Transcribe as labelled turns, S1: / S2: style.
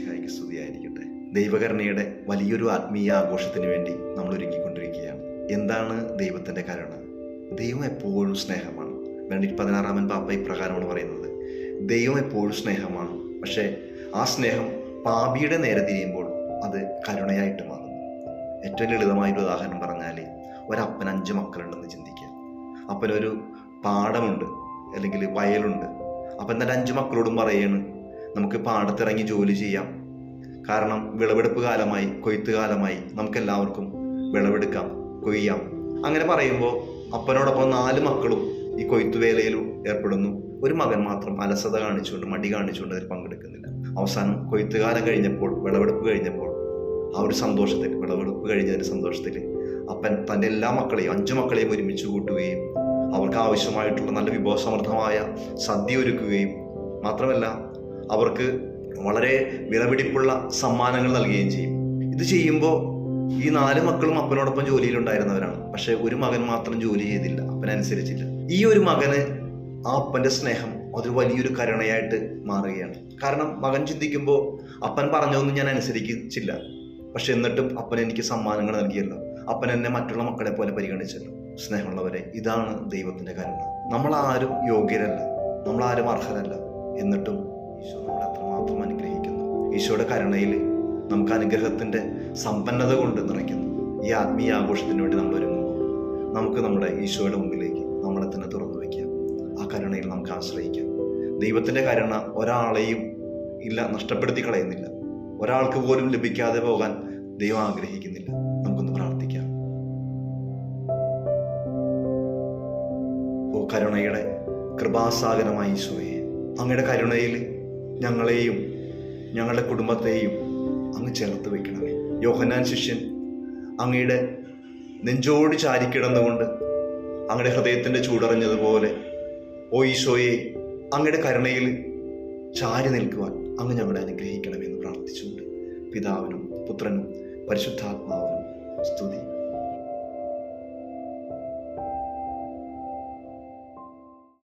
S1: മിശിഹായ്ക്ക് സ്തുതിയായിരിക്കട്ടെ. ദൈവകരുണയുടെ വലിയൊരു ആത്മീയ ആഘോഷത്തിന് വേണ്ടി നമ്മൾ ഒരുങ്ങിക്കൊണ്ടിരിക്കുകയാണ്. എന്താണ് ദൈവത്തിൻ്റെ കരുണ? ദൈവം എപ്പോഴും സ്നേഹമാണ്. ബെനഡിക്ട് 16 പാപ്പ ഇപ്രകാരമാണ് പറയുന്നത്: ദൈവം എപ്പോഴും സ്നേഹമാണ്, പക്ഷേ ആ സ്നേഹം പാപിയുടെ നേരെ തിരിയുമ്പോൾ അത് കരുണയായിട്ട് മാറുന്നു. ഏറ്റവും ലളിതമായൊരു ഉദാഹരണം പറഞ്ഞാൽ, ഒരപ്പൻ 5 മക്കളുണ്ടെന്ന് ചിന്തിക്കുക. അപ്പനൊരു പാടമുണ്ട്, അല്ലെങ്കിൽ വയലുണ്ട്. അപ്പം തന്നെ 5 മക്കളോടും പറയാണ്, നമുക്ക് പാടത്തിറങ്ങി ജോലി ചെയ്യാം, കാരണം വിളവെടുപ്പ് കാലമായി, കൊയ്ത്ത് കാലമായി, നമുക്കെല്ലാവർക്കും വിളവെടുക്കാം, കൊയ്യാം. അങ്ങനെ പറയുമ്പോൾ അപ്പനോടൊപ്പം 4 മക്കളും ഈ കൊയ്ത്തുവേലയിൽ ഏർപ്പെടുന്നു. ഒരു മകൻ മാത്രം അലസത കാണിച്ചുകൊണ്ട്, മടി കാണിച്ചുകൊണ്ട് അതിൽ പങ്കെടുക്കുന്നില്ല. അവസാനം കൊയ്ത്തുകാലം കഴിഞ്ഞപ്പോൾ, വിളവെടുപ്പ് കഴിഞ്ഞപ്പോൾ, ആ ഒരു സന്തോഷത്തിൽ, വിളവെടുപ്പ് കഴിഞ്ഞതിൻ്റെ സന്തോഷത്തിൽ അപ്പൻ തൻ്റെ എല്ലാ മക്കളെയും, 5 മക്കളെയും ഒരുമിച്ച് കൂട്ടുകയും അവർക്ക് ആവശ്യമായിട്ടുള്ള നല്ല വിഭവസമൃദ്ധമായ സദ്യ ഒരുക്കുകയും മാത്രമല്ല അവർക്ക് വളരെ വിലപിടിപ്പുള്ള സമ്മാനങ്ങൾ നൽകുകയും ചെയ്യും. ഇത് ചെയ്യുമ്പോൾ ഈ 4 മക്കളും അപ്പനോടൊപ്പം ജോലിയിലുണ്ടായിരുന്നവരാണ്. പക്ഷെ ഒരു മകൻ മാത്രം ജോലി ചെയ്തില്ല, അപ്പനനുസരിച്ചില്ല. ഈ ഒരു മകന് ആ അപ്പൻ്റെ സ്നേഹം അതൊരു വലിയൊരു കരുണയായിട്ട് മാറുകയാണ്. കാരണം മകൻ ചിന്തിക്കുമ്പോൾ, അപ്പൻ പറഞ്ഞതൊന്നും ഞാൻ അനുസരിച്ചില്ല, പക്ഷെ എന്നിട്ടും അപ്പൻ എനിക്ക് സമ്മാനങ്ങൾ നൽകിയല്ലോ, അപ്പൻ എന്നെ മറ്റുള്ള മക്കളെ പോലെ പരിഗണിച്ചല്ലോ. സ്നേഹമുള്ളവരെ, ഇതാണ് ദൈവത്തിൻ്റെ കരുണ. നമ്മളാരും യോഗ്യരല്ല, നമ്മളാരും അർഹരല്ല, എന്നിട്ടും ഈശോ നമ്മളെ അത്രമാത്രം അനുഗ്രഹിക്കുന്നു. ഈശോയുടെ കരുണയിൽ നമുക്ക് അനുഗ്രഹത്തിൻ്റെ സമ്പന്നത കൊണ്ട് നിറയ്ക്കുന്നു. ഈ ആത്മീയ ആഘോഷത്തിന് വേണ്ടി നമ്മൾ ഒരുങ്ങുമ്പോൾ നമുക്ക് നമ്മുടെ ഈശോയുടെ മുമ്പിലേക്ക് നമ്മളെ തന്നെ തുറന്നു വയ്ക്കാം. ആ കരുണയിൽ നമുക്ക് ആശ്രയിക്കാം. ദൈവത്തിൻ്റെ കരുണ ഒരാളെയും നഷ്ടപ്പെടുത്തി കളയുന്നില്ല. ഒരാൾക്ക് പോലും ലഭിക്കാതെ പോകാൻ ദൈവം ആഗ്രഹിക്കുന്നില്ല. നമുക്കൊന്ന് പ്രാർത്ഥിക്കാം. ഓ കരുണയുടെ കൃപാസാഗരമായ ഈശോയെ, അങ്ങയുടെ കരുണയിൽ ഞങ്ങളെയും ഞങ്ങളുടെ കുടുംബത്തെയും അങ്ങ് ചേർത്ത് വയ്ക്കണമേ. യോഹന്നാൻ ശിഷ്യൻ അങ്ങയുടെ നെഞ്ചോട് ചാരിക്കിടന്നുകൊണ്ട് അങ്ങയുടെ ഹൃദയത്തിൻ്റെ ചൂടറിഞ്ഞതുപോലെ, ഓ ഈശോയെ, അങ്ങയുടെ കരുണയിൽ ചാരി നിൽക്കുവാൻ അങ്ങ് ഞങ്ങളെ അനുഗ്രഹിക്കണമെന്ന് പ്രാർത്ഥിച്ചുകൊണ്ട് പിതാവിനും പുത്രനും പരിശുദ്ധാത്മാവിനും സ്തുതി.